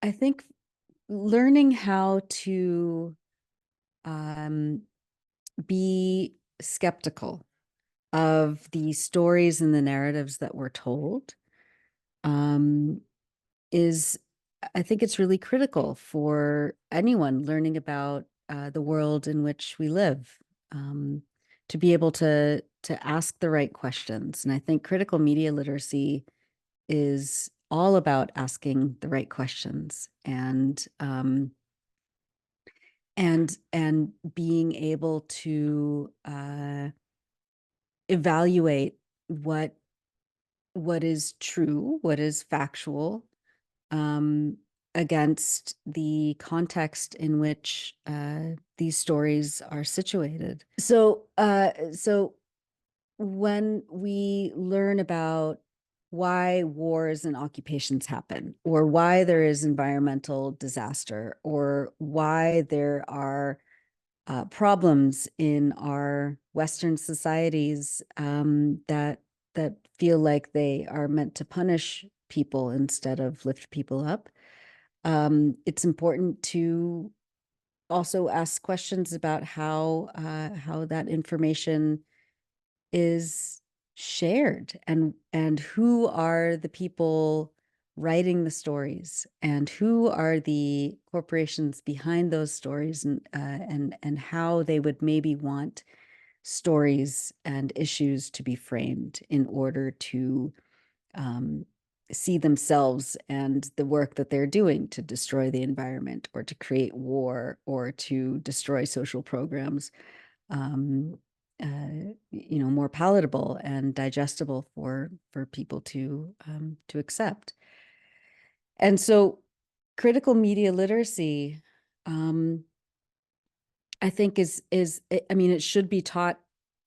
I think learning how to be skeptical of the stories and the narratives that we're told is, I think it's really critical for anyone learning about the world in which we live, to be able to ask the right questions. And I think critical media literacy is all about asking the right questions and being able to evaluate what is true, what is factual, um, against the context in which these stories are situated. So when we learn about why wars and occupations happen, or why there is environmental disaster, or why there are problems in our Western societies that feel like they are meant to punish people instead of lift people up, it's important to also ask questions about how that information is shared, and who are the people writing the stories, and who are the corporations behind those stories, and how they would maybe want stories and issues to be framed in order to see themselves and the work that they're doing to destroy the environment, or to create war, or to destroy social programs, more palatable and digestible for people to accept. And so critical media literacy, I think I mean, it should be taught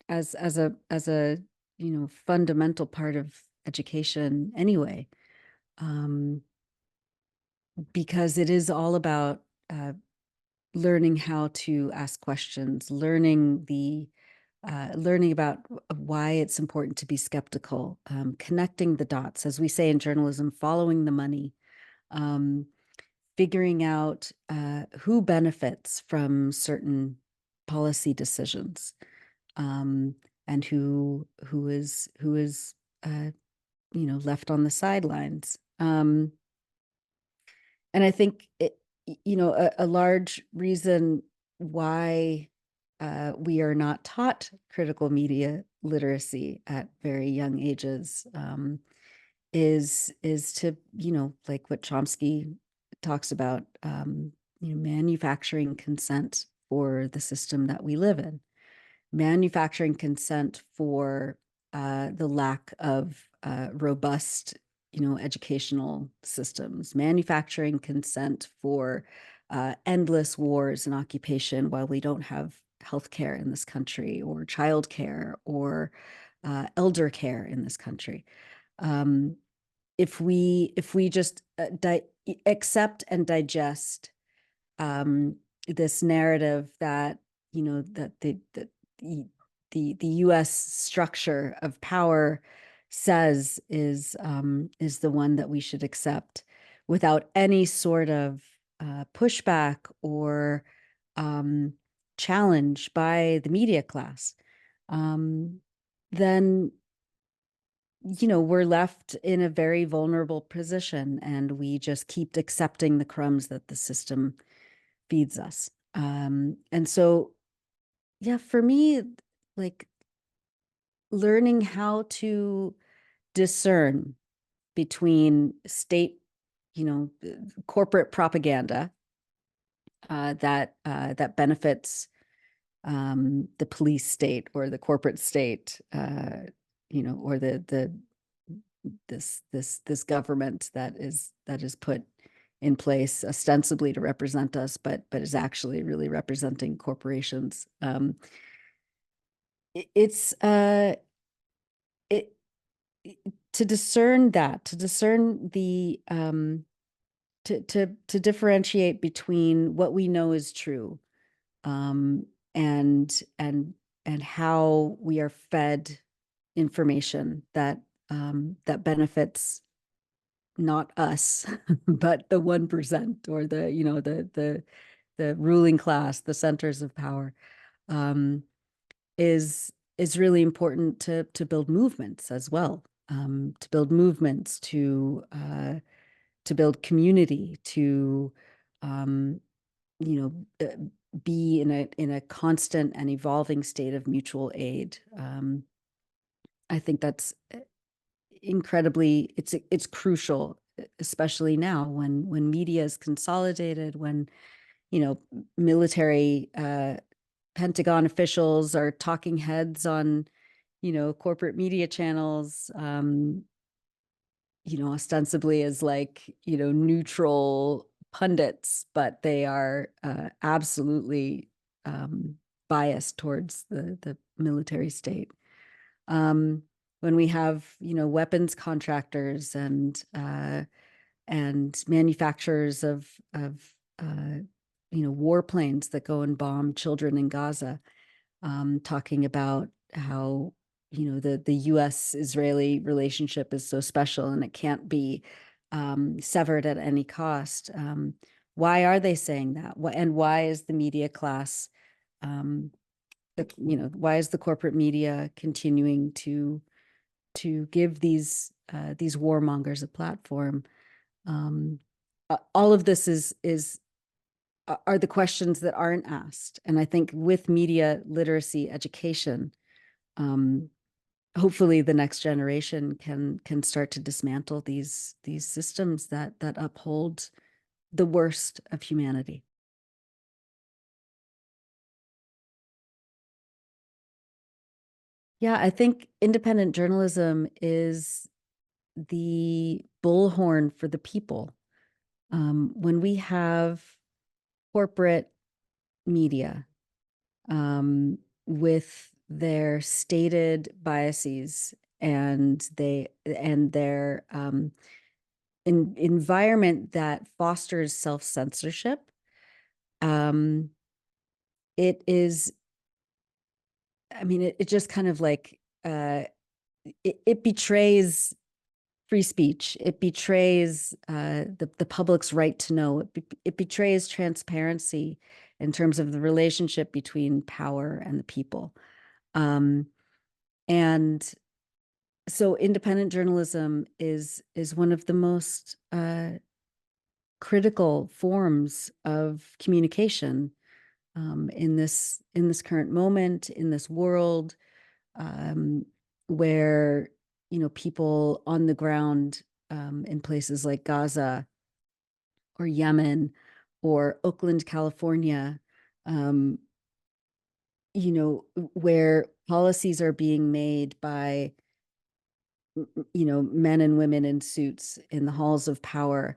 as a fundamental part of education anyway, because it is all about learning how to ask questions, learning about why it's important to be skeptical, connecting the dots, as we say in journalism, following the money, figuring out who benefits from certain policy decisions, and who is left on the sidelines. And I think a large reason why we are not taught critical media literacy at very young ages is to, like what Chomsky talks about, manufacturing consent for the system that we live in, manufacturing consent for the lack of robust, educational systems, manufacturing consent for endless wars and occupation while we don't have healthcare in this country, or childcare, or elder care in this country. If we just accept and digest this narrative that that the U.S. structure of power says is the one that we should accept, without any sort of pushback or challenge by the media class, then we're left in a very vulnerable position, and we just keep accepting the crumbs that the system feeds us. And so, yeah, for me, like, learning how to discern between state, corporate propaganda that benefits the police state, or the corporate state, or this government that is put in place ostensibly to represent us, but is actually really representing corporations. It's it to discern that, to discern the to differentiate between what we know is true, and how we are fed information that that benefits not us, but the 1% or the, you know, the ruling class, the centers of power, um, is really important to build movements as well, to build movements, to build community, to you know, be in a constant and evolving state of mutual aid. I think that's incredibly, it's crucial, especially now when media is consolidated, when, you know, military Pentagon officials are talking heads on, you know, corporate media channels, you know, ostensibly as like, you know, neutral pundits, but they are absolutely biased towards the military state. When we have, you know, weapons contractors and manufacturers of you know, warplanes that go and bomb children in Gaza, talking about how, you know, the U.S.-Israeli relationship is so special and it can't be severed at any cost. Why are they saying that? And why is the media class, you know, why is the corporate media continuing to give these warmongers a platform? All of this are the questions that aren't asked. And I think with media literacy education, hopefully the next generation can start to dismantle these systems that uphold the worst of humanity. Yeah, I think independent journalism is the bullhorn for the people. When we have corporate media with their stated biases and their environment that fosters self-censorship, it is, I mean, it just kind of like it betrays free speech. It betrays the public's right to know. It betrays transparency in terms of the relationship between power and the people. And so independent journalism is one of the most critical forms of communication in this current moment, in this world, where, you know, people on the ground in places like Gaza or Yemen or Oakland, California, you know, where policies are being made by, you know, men and women in suits in the halls of power,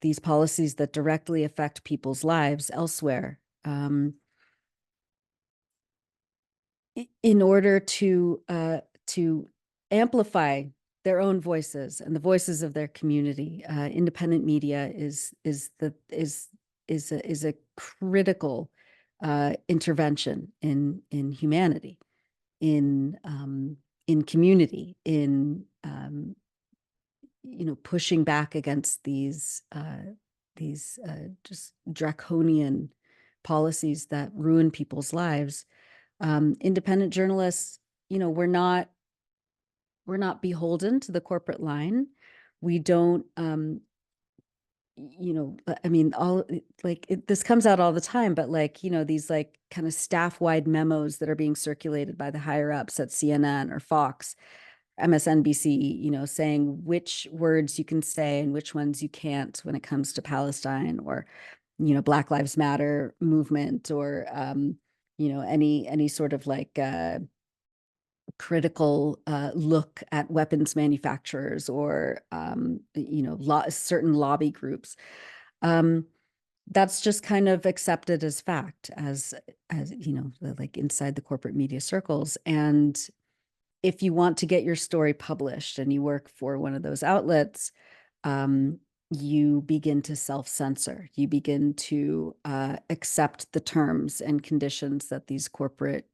these policies that directly affect people's lives elsewhere, in order to amplify their own voices and the voices of their community. Independent media is a critical intervention in humanity, in community, in you know, pushing back against these just draconian policies that ruin people's lives. Independent journalists, you know, we're not beholden to the corporate line. We don't, you know, I mean, this comes out all the time, but like, you know, these like kind of staff-wide memos that are being circulated by the higher ups at CNN or Fox, MSNBC, you know, saying which words you can say and which ones you can't when it comes to Palestine or, you know, Black Lives Matter movement or, you know, any sort of like critical look at weapons manufacturers or, you know, certain lobby groups. That's just kind of accepted as fact, as you know, like inside the corporate media circles. And if you want to get your story published and you work for one of those outlets, you begin to self-censor. You begin to accept the terms and conditions that these corporate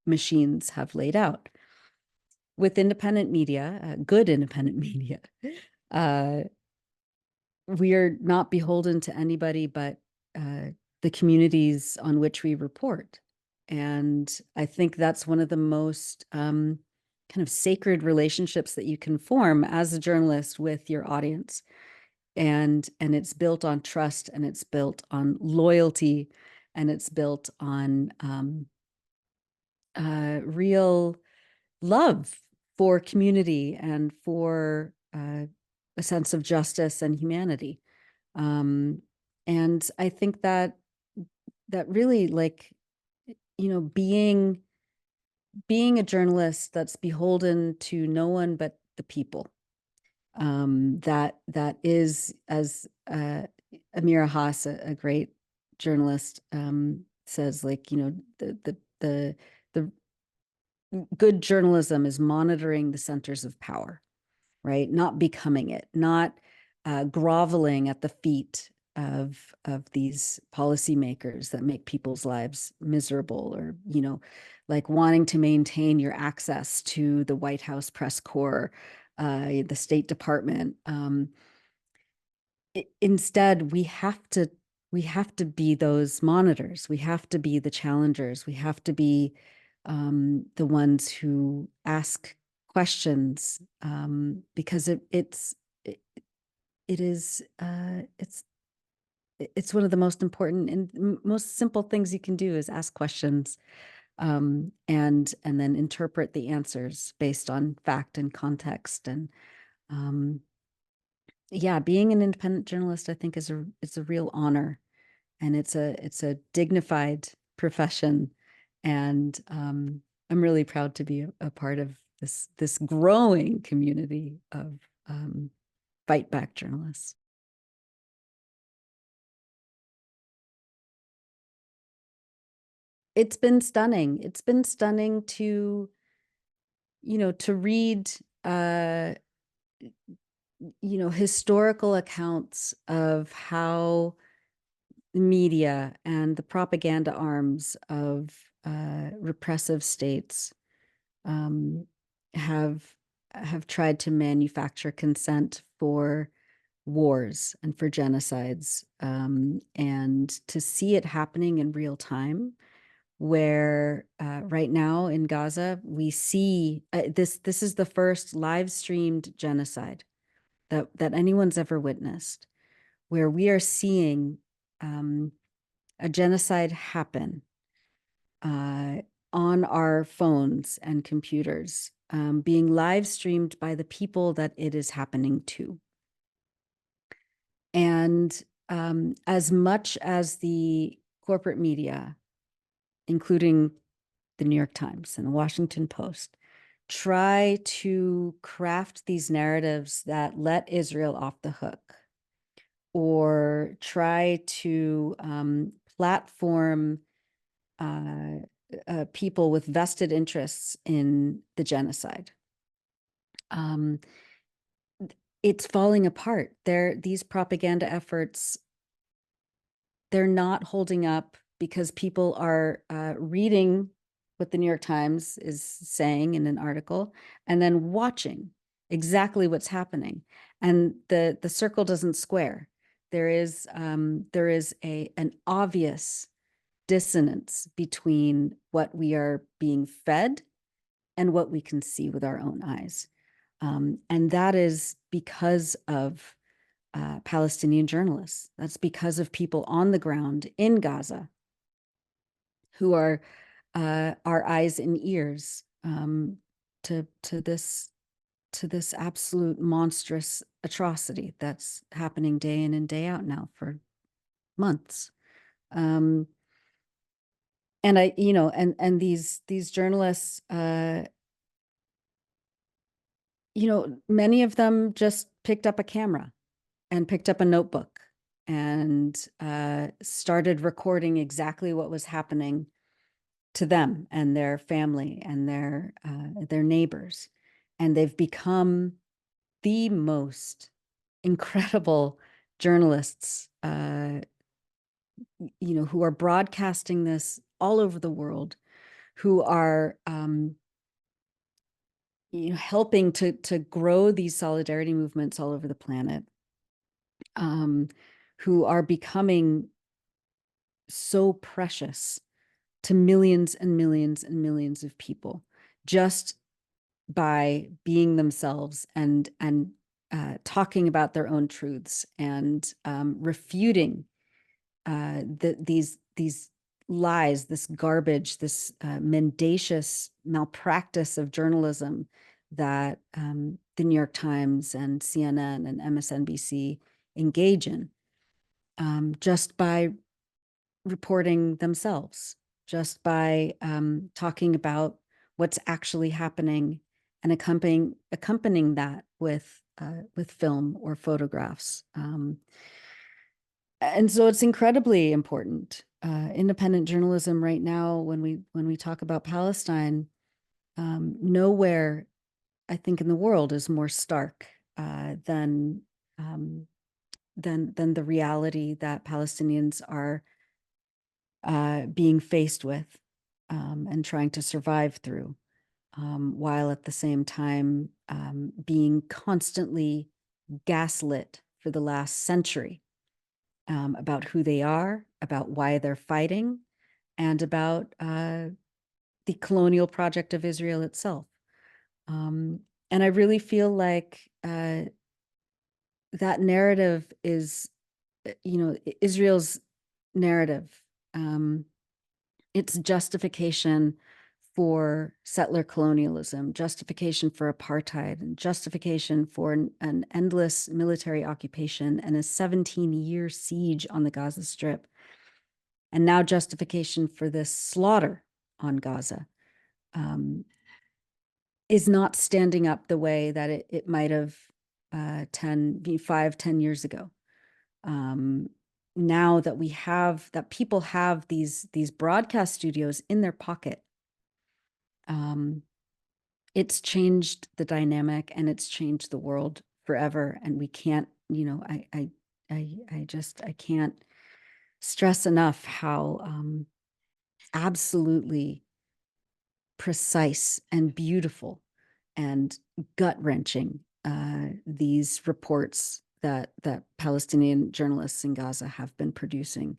machines have laid out. With independent media, good independent media, uh, we are not beholden to anybody but the communities on which we report. And I think that's one of the most kind of sacred relationships that you can form as a journalist with your audience. And it's built on trust, and it's built on loyalty, and it's built on real love for community and for a sense of justice and humanity. And I think that really, like, being a journalist that's beholden to no one but the people, that is, as Amira Haas, a great journalist, says, like, the good journalism is monitoring the centers of power, right? Not becoming it, not groveling at the feet of these policymakers that make people's lives miserable, or, like wanting to maintain your access to the White House press corps, the State Department. Instead, we have to be those monitors. We have to be the challengers. We have to be the ones who ask questions, because it's one of the most important and most simple things you can do is ask questions, and then interpret the answers based on fact and context. And yeah, being an independent journalist, I think, is a real honor, and it's a dignified profession. And I'm really proud to be a part of this growing community of fight back journalists. It's been stunning. It's been stunning to, to read, historical accounts of how media and the propaganda arms of repressive states um, have tried to manufacture consent for wars and for genocides, and to see it happening in real time, where right now in Gaza we see this is the first live streamed genocide that anyone's ever witnessed, where we are seeing a genocide happen on our phones and computers, being live streamed by the people that it is happening to. And as much as the corporate media, including the New York Times and the Washington Post, try to craft these narratives that let Israel off the hook, or try to platform people with vested interests in the genocide, it's falling apart. These propaganda efforts, they're not holding up, because people are reading what the New York Times is saying in an article and then watching exactly what's happening. And the circle doesn't square. There is an obvious dissonance between what we are being fed and what we can see with our own eyes. And that is because of Palestinian journalists. That's because of people on the ground in Gaza who are our eyes and ears to this absolute monstrous atrocity that's happening day in and day out now for months. And these journalists, many of them just picked up a camera and picked up a notebook and started recording exactly what was happening to them and their family and their neighbors. And they've become the most incredible journalists, who are broadcasting this all over the world, who are helping to grow these solidarity movements all over the planet, who are becoming so precious to millions and millions and millions of people just by being themselves and talking about their own truths and refuting these lies, this garbage, this mendacious malpractice of journalism that the New York Times and CNN and MSNBC engage in, just by reporting themselves, just by talking about what's actually happening and accompanying that with film or photographs. And so it's incredibly important. Independent journalism right now, when we talk about Palestine, nowhere, I think, in the world is more stark than the reality that Palestinians are being faced with and trying to survive through, while at the same time being constantly gaslit for the last century about who they are, about why they're fighting, and about the colonial project of Israel itself. And I really feel like that narrative is, Israel's narrative. It's justification for settler colonialism, justification for apartheid, and justification for an endless military occupation and a 17-year siege on the Gaza Strip, and now justification for this slaughter on Gaza, is not standing up the way that it might have 5-10 years ago. Now that people have these broadcast studios in their pocket, it's changed the dynamic and it's changed the world forever. And we can't, I can't stress enough how absolutely precise and beautiful and gut-wrenching these reports that Palestinian journalists in Gaza have been producing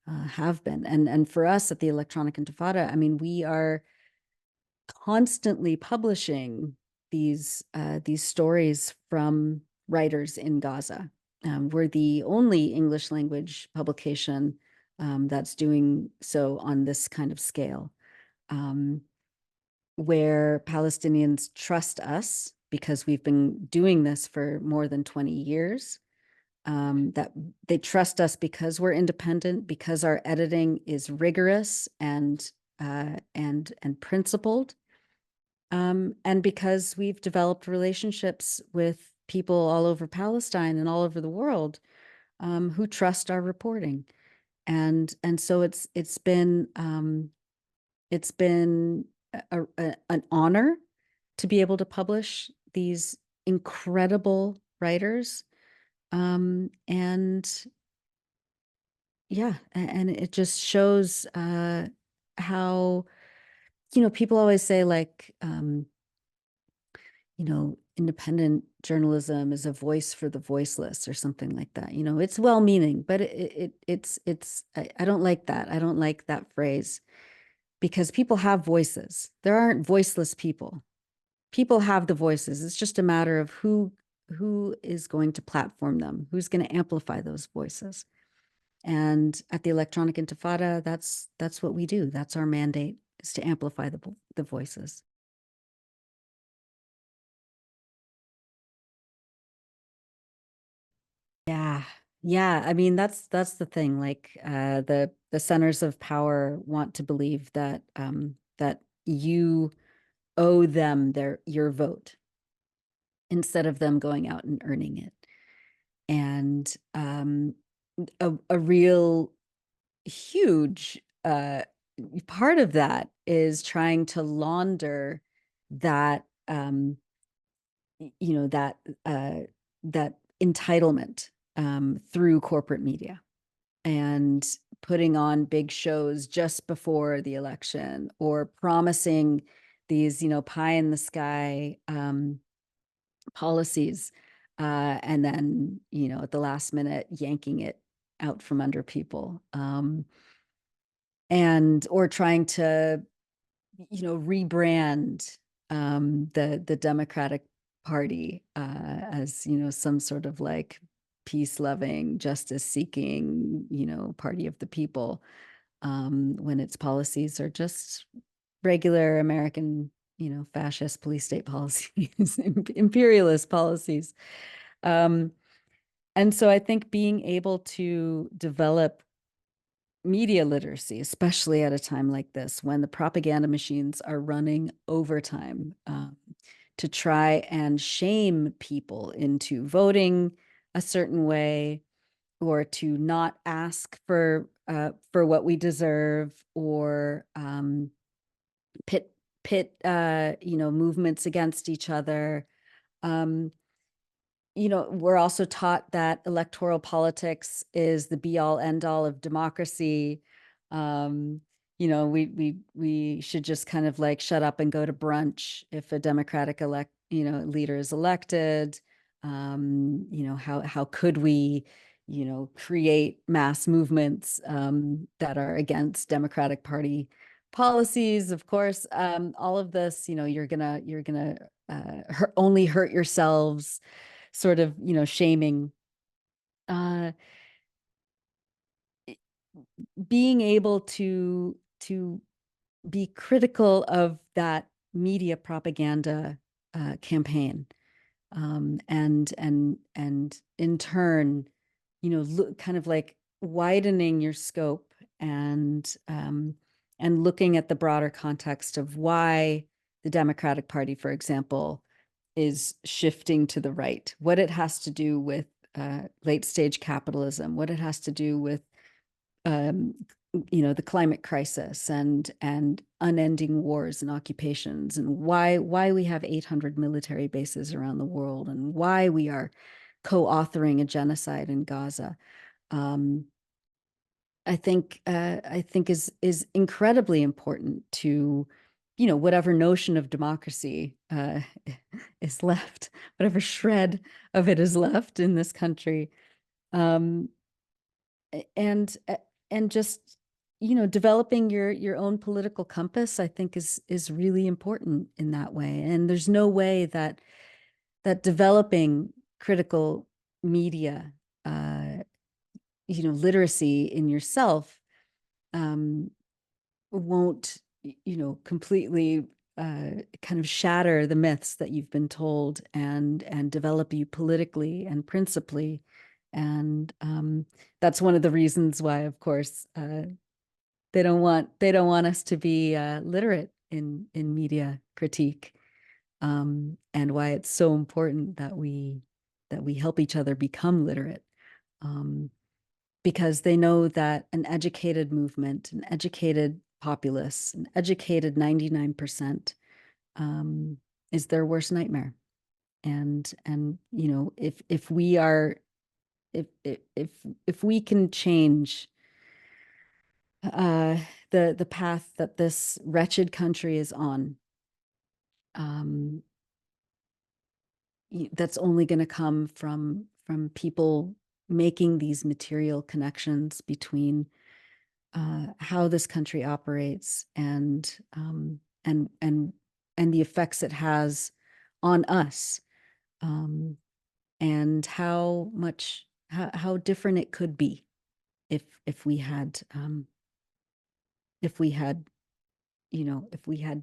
have been. And for us at the Electronic Intifada, I mean, we are constantly publishing these stories from writers in Gaza. We're the only English language publication that's doing so on this kind of scale, where Palestinians trust us because we've been doing this for more than 20 years. That they trust us because we're independent, because our editing is rigorous and principled, and because we've developed relationships with people all over Palestine and all over the world who trust our reporting. And so it's been an honor to be able to publish these incredible writers. And yeah, and it just shows how, people always say, like, independent journalism is a voice for the voiceless or something like that. It's well-meaning, but I don't like that. I don't like that phrase, because people have voices. There aren't voiceless people. People have the voices. It's just a matter of who is going to platform them, who's going to amplify those voices. And at the Electronic Intifada, that's what we do. That's our mandate, is to amplify the voices. Yeah. Yeah. I mean, that's the thing. Like, the centers of power want to believe that that you owe them your vote instead of them going out and earning it. And a real huge part of that is trying to launder that that entitlement through corporate media, and putting on big shows just before the election, or promising these, pie in the sky policies, and then, at the last minute, yanking it out from under people, and or trying to, rebrand the Democratic Party as, some sort of like peace-loving, justice-seeking, party of the people, when its policies are just regular American, fascist police state policies, imperialist policies. And so I think being able to develop media literacy, especially at a time like this, when the propaganda machines are running overtime, to try and shame people into voting a certain way, or to not ask for what we deserve, or pit movements against each other. Um, we're also taught that electoral politics is the be all end all of democracy. Um, we should just kind of like shut up and go to brunch if a Democratic leader is elected. How could we, create mass movements that are against Democratic Party policies? Of course, all of this, you're gonna only hurt yourselves, sort of, shaming. uh Being able to be critical of that media propaganda campaign, and in turn, kind of like widening your scope, and looking at the broader context of why the Democratic Party, for example, is shifting to the right, what it has to do with late stage capitalism, what it has to do with um, the climate crisis, and unending wars and occupations, and why we have 800 military bases around the world, and why we are co-authoring a genocide in Gaza. Um, I think is incredibly important to, whatever notion of democracy is left, whatever shred of it is left in this country. Um, and and just, developing your own political compass, I think is really important in that way. And there's no way that developing critical media, literacy in yourself, um, won't, completely kind of shatter the myths that you've been told, and develop you politically and principally. And that's one of the reasons why, of course, they don't want us to be literate in media critique, and why it's so important that we help each other become literate. Um, because they know that an educated movement, an educated populace, an educated 99%, um, is their worst nightmare. And if we are, if we can change uh, the path that this wretched country is on, um, that's only going to come from people making these material connections between how this country operates, and and the effects it has on us, um, and how different it could be if we had, if we had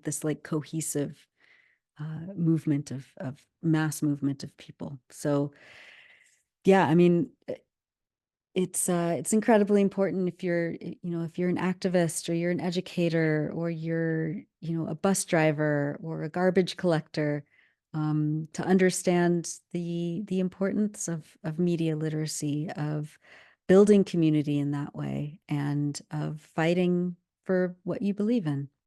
this like cohesive movement of mass movement of people. So yeah, I mean, it's incredibly important if you're an activist, or you're an educator, or you're, a bus driver or a garbage collector, to understand the importance of media literacy, of building community in that way, and of fighting for what you believe in.